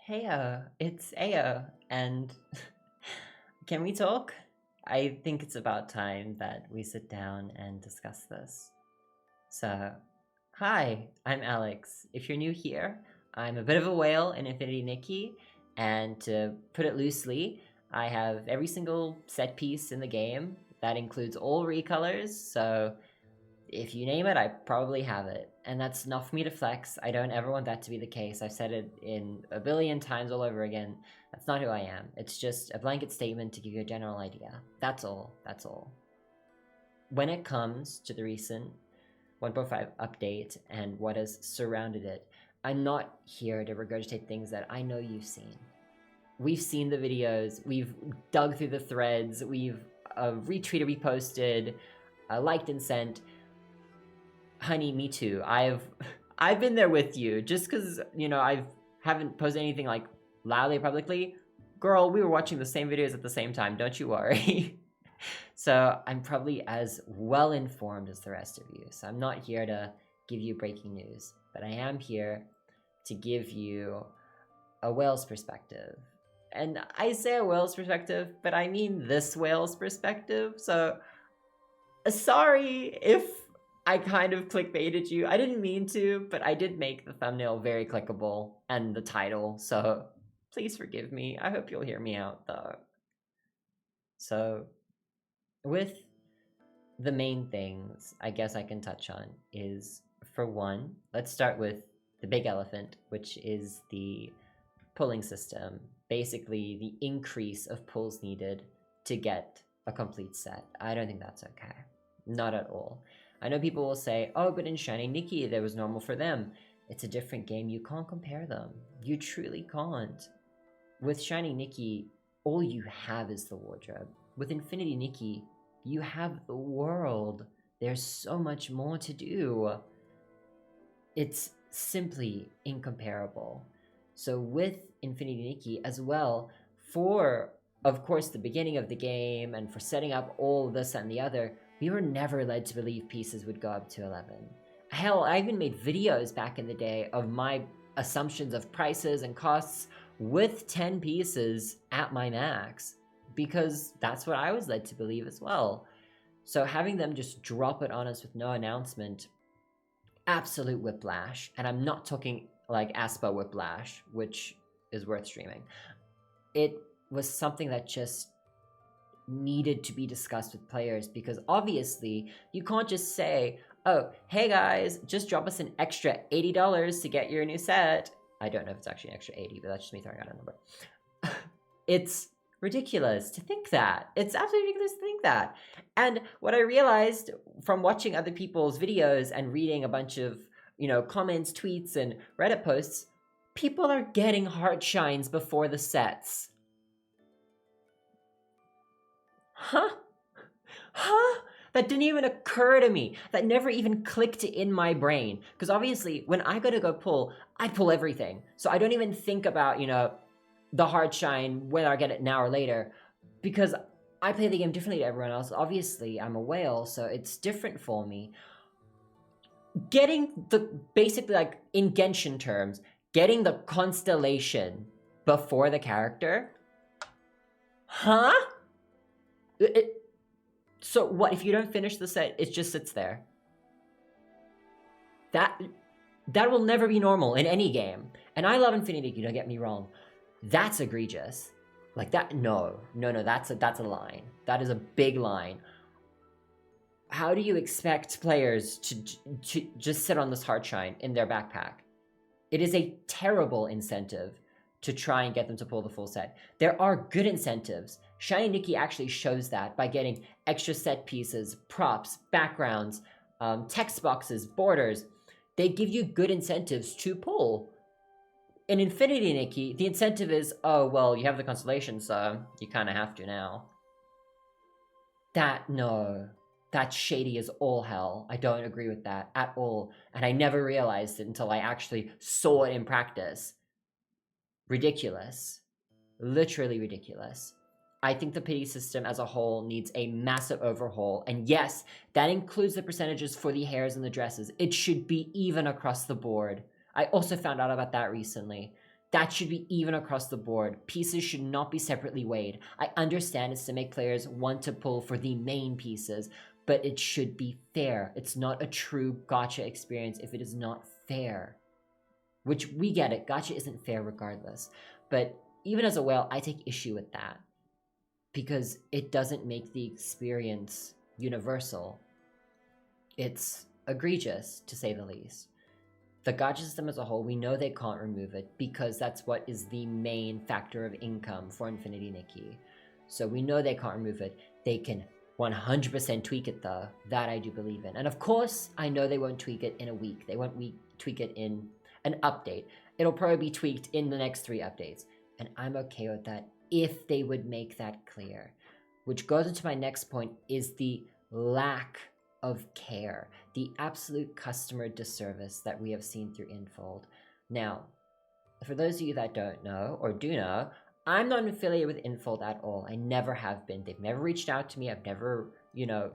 Hey, it's Ao, and can we talk? I think it's about time that we sit down and discuss this. So, hi, I'm Alex. If you're new here, I'm a bit of a whale in Infinity Nikki, and to put it loosely, I have every single set piece in the game. That includes all recolors, so if you name it, I probably have it. And that's not for me to flex. I don't ever want that to be the case. I've said it in a billion times all over again. That's not who I am. It's just a blanket statement to give you a general idea. That's all. That's all. When it comes to the recent 1.5 update and what has surrounded it, I'm not here to regurgitate things that I know you've seen. We've seen the videos, we've dug through the threads, we've retweeted, reposted, liked and sent. Honey, me too. I've been there with you. Just because I haven't posted anything like loudly publicly, girl, we were watching the same videos at the same time. Don't you worry. So I'm probably as well informed as the rest of you. So I'm not here to give you breaking news, but I am here to give you a whale's perspective. And I say a whale's perspective, but I mean this whale's perspective. So sorry if I kind of clickbaited you. I didn't mean to, but I did make the thumbnail very clickable and the title, so please forgive me. I hope you'll hear me out, though. So, with the main things I guess I can touch on is, for one, let's start with the big elephant, which is the pulling system. Basically, the increase of pulls needed to get a complete set. I don't think that's okay. Not at all. I know people will say, oh, but in Shiny Nikki, that was normal for them. It's a different game. You can't compare them. You truly can't. With Shiny Nikki, all you have is the wardrobe. With Infinity Nikki, you have the world. There's so much more to do. It's simply incomparable. So with Infinity Nikki as well, for, of course, the beginning of the game and for setting up all this and the other, we were never led to believe pieces would go up to 11. Hell, I even made videos back in the day of my assumptions of prices and costs with 10 pieces at my max, because that's what I was led to believe as well. So having them just drop it on us with no announcement, absolute whiplash. And I'm not talking like Aspa whiplash, which is worth streaming. It was something that just needed to be discussed with players, because obviously you can't just say, oh, hey guys, just drop us an extra $80 to get your new set. I don't know if it's actually an extra 80, but that's just me throwing out a number. It's ridiculous to think that. It's absolutely ridiculous to think that. And what I realized from watching other people's videos and reading a bunch of, comments, tweets, and Reddit posts, people are getting heart shines before the sets. Huh? That didn't even occur to me. That never even clicked in my brain. Because obviously, when I go pull, I pull everything. So I don't even think about, the hard shine, whether I get it now or later. Because I play the game differently to everyone else. Obviously, I'm a whale, so it's different for me. Getting the, basically, like, in Genshin terms, getting the constellation before the character? Huh? So what, if you don't finish the set, it just sits there? That will never be normal in any game. And I love Infinity, don't get me wrong. That's egregious. Like that, no, that's a line. That is a big line. How do you expect players to just sit on this hard shine in their backpack? It is a terrible incentive to try and get them to pull the full set. There are good incentives. Shiny Nikki actually shows that by getting extra set pieces, props, backgrounds, text boxes, borders. They give you good incentives to pull. In Infinity Nikki, the incentive is, oh, well, you have the constellation, so you kind of have to now. That's shady as all hell. I don't agree with that at all. And I never realized it until I actually saw it in practice. Ridiculous. Literally ridiculous. I think the pity system as a whole needs a massive overhaul. And yes, that includes the percentages for the hairs and the dresses. It should be even across the board. I also found out about that recently. That should be even across the board. Pieces should not be separately weighed. I understand it's to make players want to pull for the main pieces, but it should be fair. It's not a true gacha experience if it is not fair. Which, we get it, gacha isn't fair regardless. But even as a whale, I take issue with that. Because it doesn't make the experience universal. It's egregious, to say the least. The gacha system as a whole, we know they can't remove it because that's what is the main factor of income for Infinity Nikki. So we know they can't remove it. They can 100% tweak it though. That I do believe in. And of course, I know they won't tweak it in a week. They won't tweak it in an update. It'll probably be tweaked in the next 3 updates. And I'm okay with that if they would make that clear. Which goes into my next point, is the lack of care, the absolute customer disservice that we have seen through Infold. Now, for those of you that don't know, or do know, I'm not affiliated with Infold at all. I never have been. They've never reached out to me. I've never,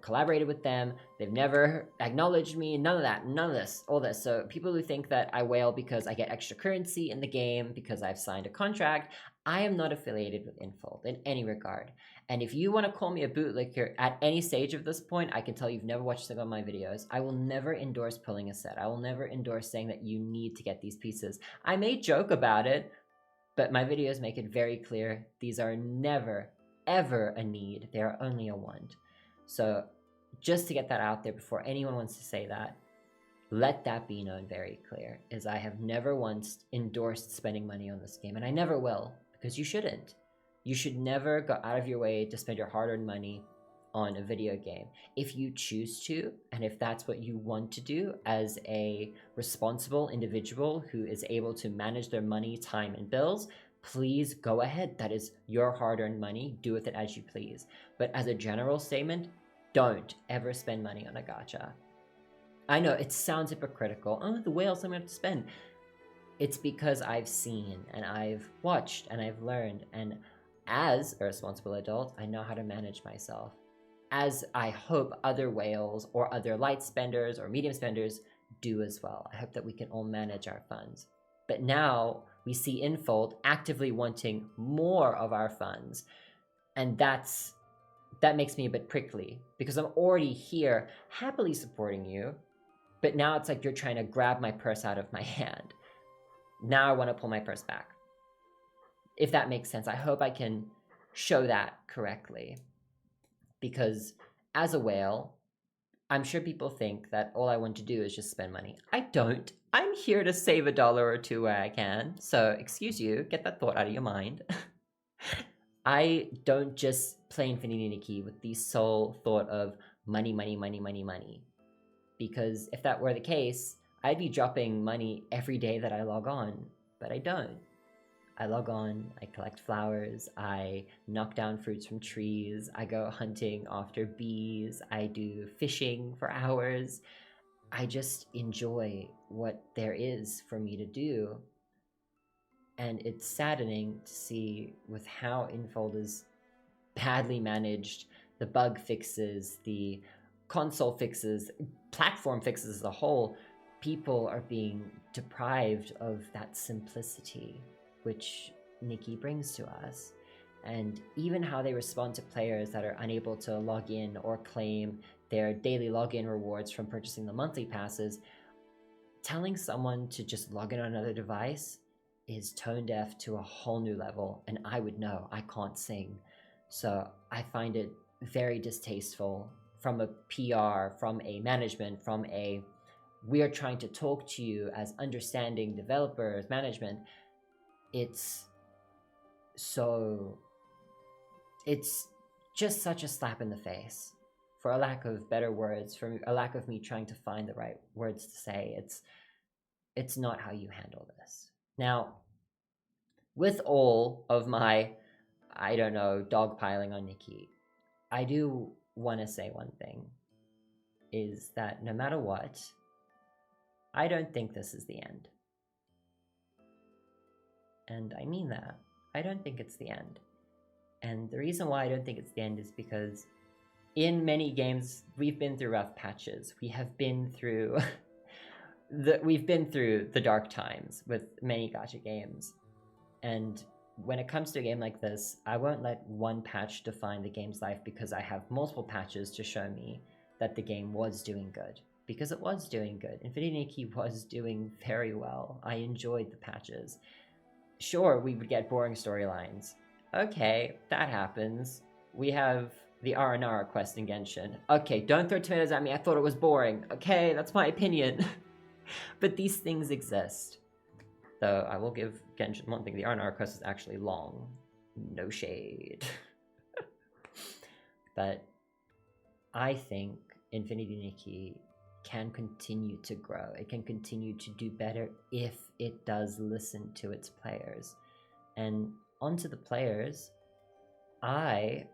collaborated with them. They've never acknowledged me. None of that. None of this. All this. So people who think that I whale because I get extra currency in the game, because I've signed a contract, I am not affiliated with Infold in any regard. And if you want to call me a bootlicker at any stage of this point, I can tell you've never watched some of my videos. I will never endorse pulling a set. I will never endorse saying that you need to get these pieces. I may joke about it, but my videos make it very clear these are never, ever a need. They are only a want. So just to get that out there before anyone wants to say that, let that be known very clear, is I have never once endorsed spending money on this game, and I never will, because you shouldn't. You should never go out of your way to spend your hard-earned money on a video game. If you choose to, and if that's what you want to do as a responsible individual who is able to manage their money, time, and bills, please go ahead. That is your hard-earned money. Do with it as you please. But as a general statement, don't ever spend money on a gacha. I know it sounds hypocritical. Oh, the whales I'm going to have to spend. It's because I've seen and I've watched and I've learned, and as a responsible adult, I know how to manage myself. As I hope other whales or other light spenders or medium spenders do as well. I hope that we can all manage our funds. But now we see Infold actively wanting more of our funds. And that makes me a bit prickly, because I'm already here happily supporting you. But now it's like you're trying to grab my purse out of my hand. Now I want to pull my purse back. If that makes sense, I hope I can show that correctly. Because as a whale, I'm sure people think that all I want to do is just spend money. I don't. I'm here to save $1 or $2 where I can. So excuse you, get that thought out of your mind. I don't just play Infinity Nikki with the sole thought of money, money, money, money, money. Because if that were the case, I'd be dropping money every day that I log on. But I don't. I log on, I collect flowers, I knock down fruits from trees, I go hunting after bees, I do fishing for hours. I just enjoy what there is for me to do. And it's saddening to see with how Infold is badly managed, the bug fixes, the console fixes, platform fixes as a whole, people are being deprived of that simplicity which Nikki brings to us. And even how they respond to players that are unable to log in or claim their daily login rewards from purchasing the monthly passes, telling someone to just log in on another device is tone deaf to a whole new level, and I would know. I can't sing. So I find it very distasteful from a PR, from a management, from a we are trying to talk to you as understanding developers, management. It's just such a slap in the face, for a lack of better words, for a lack of me trying to find the right words to say. It's not how you handle this. Now, with all of my, I don't know, dogpiling on Nikki, I do want to say one thing, is that no matter what, I don't think this is the end. And I mean that. I don't think it's the end. And the reason why I don't think it's the end is because in many games, we've been through rough patches. We have been through we've been through the dark times with many gacha games. And when it comes to a game like this, I won't let one patch define the game's life because I have multiple patches to show me that the game was doing good. Because it was doing good. Infinity Nikki was doing very well. I enjoyed the patches. Sure, we would get boring storylines. Okay, that happens. We have the Aranara quest in Genshin. Okay, don't throw tomatoes at me, I thought it was boring. Okay, that's my opinion. But these things exist. Though I will give Genshin one thing, the Aranara quest is actually long. No shade. But I think Infinity Nikki can continue to grow. It can continue to do better if it does listen to its players. And onto the players, I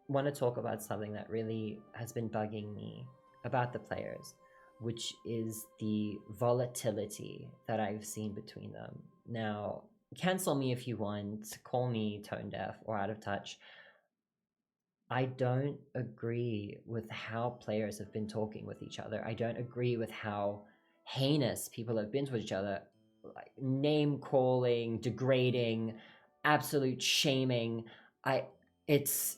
want to talk about something that really has been bugging me about the players, which is the volatility that I've seen between them. Now, cancel me if you want, call me tone deaf or out of touch. I don't agree with how players have been talking with each other. I don't agree with how heinous people have been to each other. Like name calling, degrading, absolute shaming. It's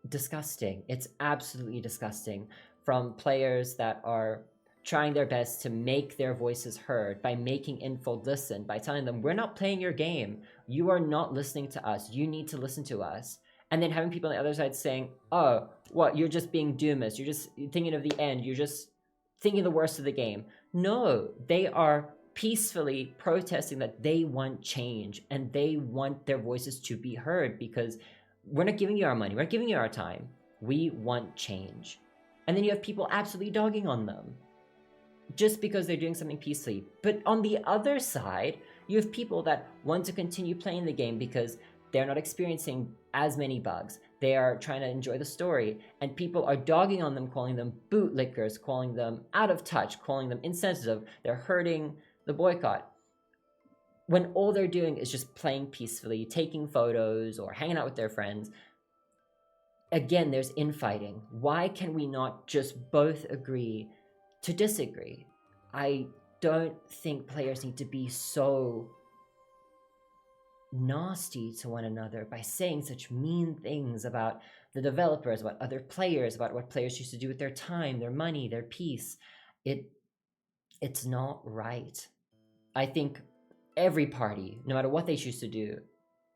disgusting. It's absolutely disgusting from players that are trying their best to make their voices heard by making Infold listen, by telling them, we're not playing your game. You are not listening to us. You need to listen to us. And then having people on the other side saying, oh, what, you're just being doomist. You're just thinking of the end. You're just thinking the worst of the game. No, they are peacefully protesting that they want change and they want their voices to be heard because we're not giving you our money. We're not giving you our time. We want change. And then you have people absolutely dogging on them just because they're doing something peacefully. But on the other side, you have people that want to continue playing the game because they're not experiencing as many bugs. They are trying to enjoy the story, and people are dogging on them, calling them bootlickers, calling them out of touch, calling them insensitive. They're hurting the boycott. When all they're doing is just playing peacefully, taking photos, or hanging out with their friends. Again, there's infighting. Why can we not just both agree to disagree? I don't think players need to be so nasty to one another by saying such mean things about the developers, about other players, about what players used to do with their time, their money, their peace. It's not right. I think every party, no matter what they choose to do,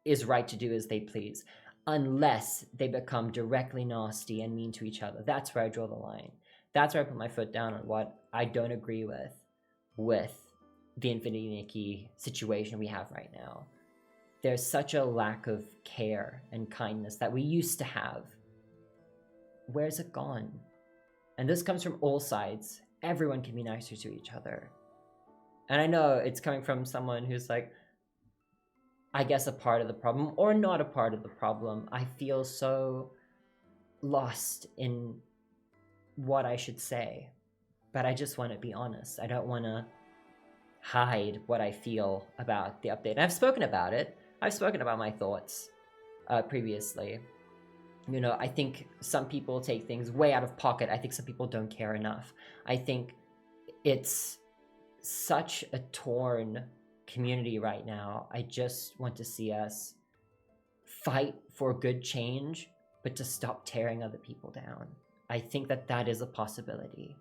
is right to do as they please, unless they become directly nasty and mean to each other. That's where I draw the line. That's where I put my foot down on what I don't agree with the Infinity Nikki situation we have right now. There's such a lack of care and kindness that we used to have. Where's it gone? And this comes from all sides. Everyone can be nicer to each other. And I know it's coming from someone who's like, I guess a part of the problem or not a part of the problem. I feel so lost in what I should say, but I just want to be honest. I don't want to hide what I feel about the update. And I've spoken about it. I've spoken about my thoughts previously. You know, I think some people take things way out of pocket. I think some people don't care enough. I think it's such a torn community right now. I just want to see us fight for good change, but to stop tearing other people down. I think that that is a possibility,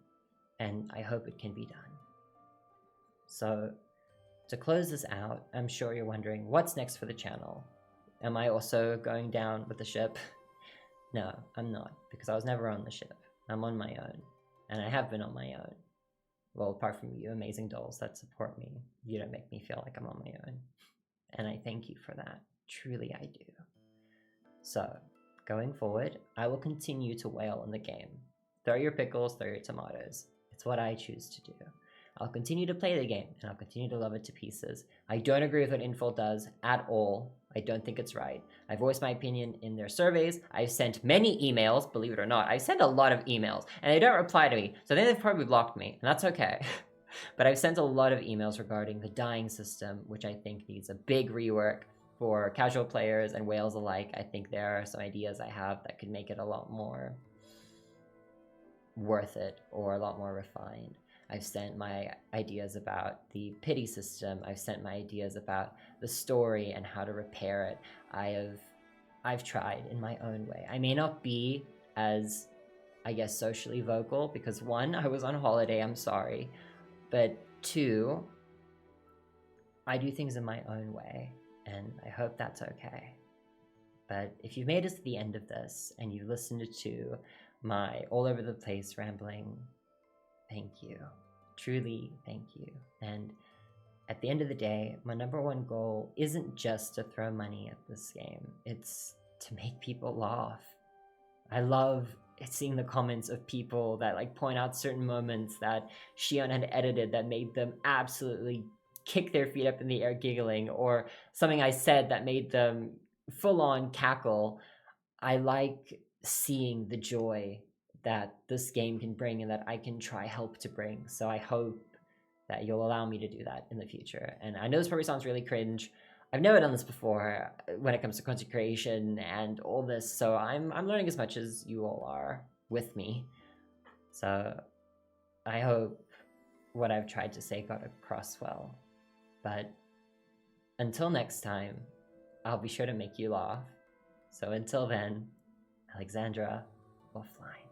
and I hope it can be done. So, to close this out, I'm sure you're wondering, what's next for the channel? Am I also going down with the ship? No, I'm not, because I was never on the ship. I'm on my own, and I have been on my own. Well, apart from you amazing dolls that support me, you don't make me feel like I'm on my own. And I thank you for that. Truly, I do. So, going forward, I will continue to wail on the game. Throw your pickles, throw your tomatoes. It's what I choose to do. I'll continue to play the game, and I'll continue to love it to pieces. I don't agree with what Infold does at all. I don't think it's right. I've voiced my opinion in their surveys. I've sent many emails, believe it or not. I've sent a lot of emails, and they don't reply to me, so then they've probably blocked me, and that's okay. But I've sent a lot of emails regarding the dying system, which I think needs a big rework for casual players and whales alike. I think there are some ideas I have that could make it a lot more worth it or a lot more refined. I've sent my ideas about the pity system. I've sent my ideas about the story and how to repair it. I've tried in my own way. I may not be as, I guess, socially vocal because one, I was on holiday, I'm sorry. But two, I do things in my own way, and I hope that's okay. But if you've made it to the end of this and you listened to my all over the place rambling, thank you. Truly, thank you. And at the end of the day, my number one goal isn't just to throw money at this game. It's to make people laugh. I love seeing the comments of people that like point out certain moments that Shion had edited that made them absolutely kick their feet up in the air giggling, or something I said that made them full-on cackle. I like seeing the joy that this game can bring and that I can try help to bring. So I hope that you'll allow me to do that in the future. And I know this probably sounds really cringe. I've never done this before when it comes to content creation and all this, so I'm learning as much as you all are with me. So I hope what I've tried to say got across well. But until next time, I'll be sure to make you laugh. So until then, Alexandra offline.